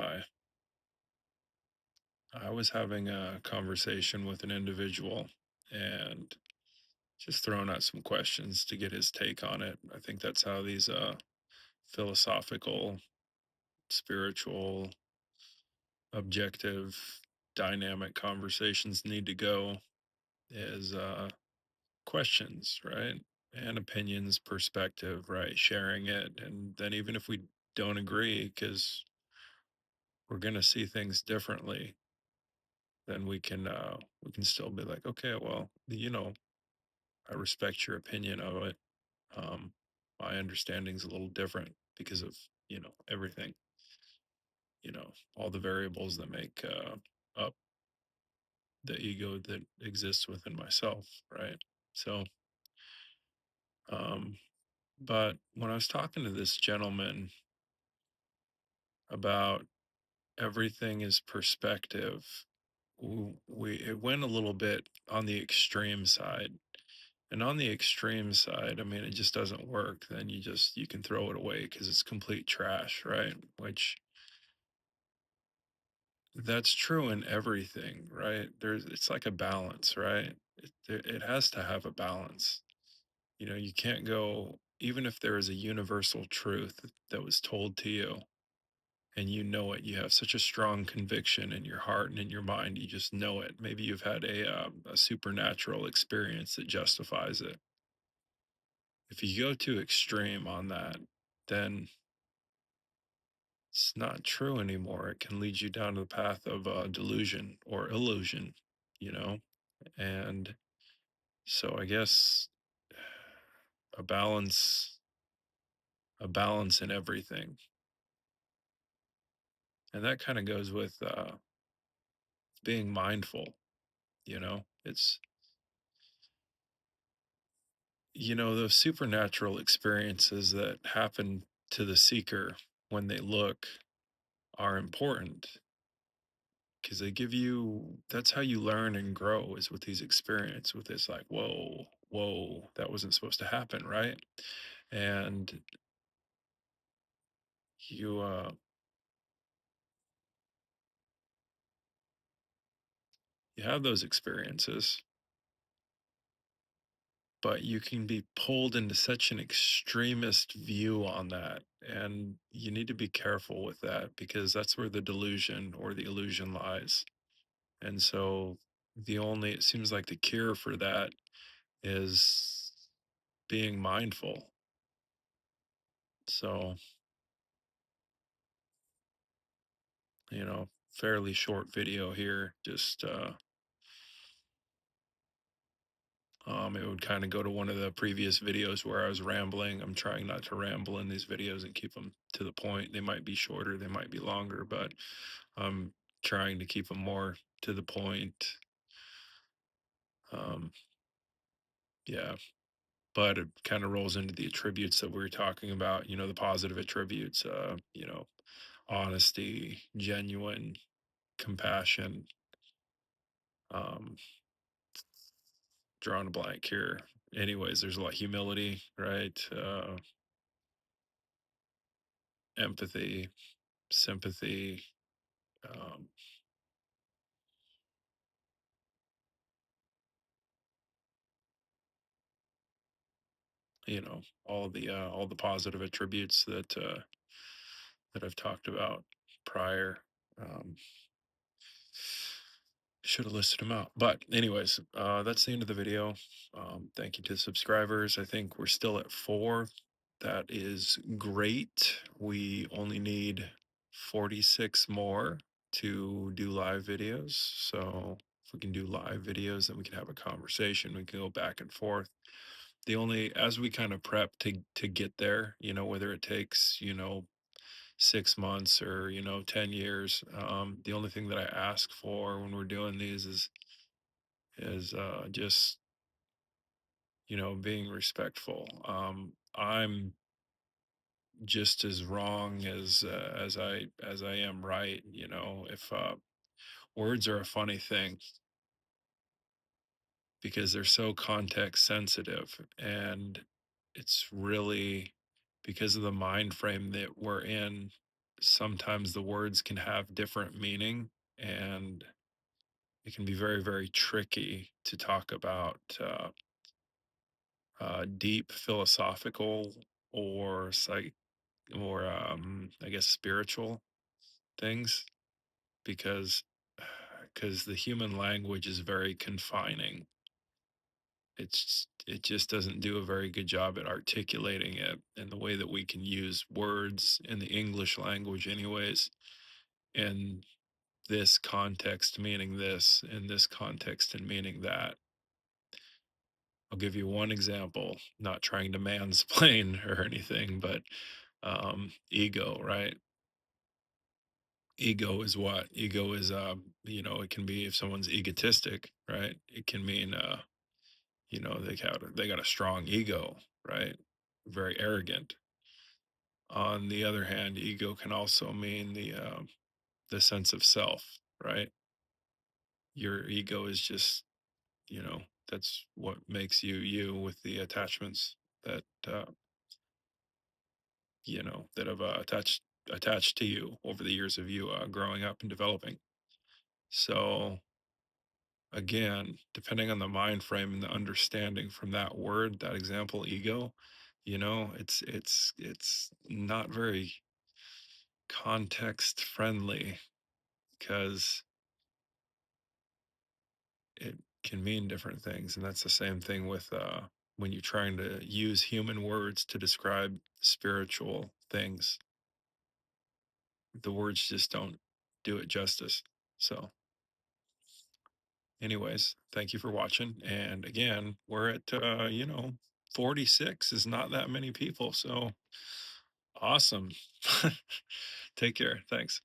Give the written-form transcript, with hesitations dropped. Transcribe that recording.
Hi. I was having a conversation with an individual and just throwing out some questions to get his take on it. I think that's how these philosophical, spiritual, objective, dynamic conversations need to go is questions, right? And opinions, perspective, right? Sharing it. And then even if we don't agree, because we're going to see things differently, then we can still be like, okay, well, I respect your opinion of it. Um, my understanding's a little different because of everything, all the variables that make up the ego that exists within myself, right? So, um, but when I was talking to this gentleman about everything is perspective, we it went a little bit on the extreme side. And on the extreme side, I mean, it just doesn't work. Then you can throw it away because it's complete trash, right? Which that's true in everything, right? It's like a balance, right? It has to have a balance. You can't go, even if there is a universal truth that was told to you and you know it, you have such a strong conviction in your heart and in your mind, you just know it. Maybe you've had a supernatural experience that justifies it. If you go too extreme on that, then it's not true anymore. It can lead you down to the path of delusion or illusion, you know? And so I guess a balance, a balance in everything. And that kind of goes with being mindful, It's, those supernatural experiences that happen to the seeker when they look are important because they give you that's how you learn and grow is with these experience with this like whoa that wasn't supposed to happen, right? And you have those experiences, but you can be pulled into such an extremist view on that, and you need to be careful with that because that's where the delusion or the illusion lies. And so it seems like the cure for that is being mindful. So fairly short video here. Just it would kind of go to one of the previous videos where I was rambling. I'm trying not to ramble in these videos and keep them to the point. They might be shorter, they might be longer, but I'm trying to keep them more to the point. Um, yeah, but it kind of rolls into the attributes that we were talking about. The positive attributes. Honesty, genuine, compassion. Um, drawing a blank here. Anyways, there's a lot of humility, right? Empathy, sympathy, um, all the positive attributes that I've talked about prior. Um, should have listed them out. But anyways, that's the end of the video. Thank you to the subscribers. I think we're still at 4. That is great. We only need 46 more to do live videos. So if we can do live videos, then we can have a conversation. We can go back and forth. As we kind of prep to get there, whether it takes, 6 months or 10 years, the only thing that I ask for when we're doing these is just being respectful. I'm just as wrong as I am right. If words are a funny thing because they're so context sensitive, and it's really because of the mind frame that we're in. sometimes the words can have different meaning, and it can be very, very tricky to talk about deep philosophical or I guess spiritual things, because the human language is very confining. It just doesn't do a very good job at articulating it in the way that we can use words in the English language anyways. In this context meaning this, in this context and meaning that. I'll give you one example, not trying to mansplain or anything, but ego, right? Ego is what? Ego is it can be, if someone's egotistic, right? It can mean they got a strong ego, right? Very arrogant. On the other hand, ego can also mean the sense of self, right? Your ego is just, you know, that's what makes you you, with the attachments that that have attached to you over the years of you growing up and developing. So again, depending on the mind frame and the understanding from that word, that example, ego, it's not very context friendly, because it can mean different things. And that's the same thing with when you're trying to use human words to describe spiritual things. The words just don't do it justice. So anyways, thank you for watching. And again, we're at 46 is not that many people. So awesome. Take care. Thanks.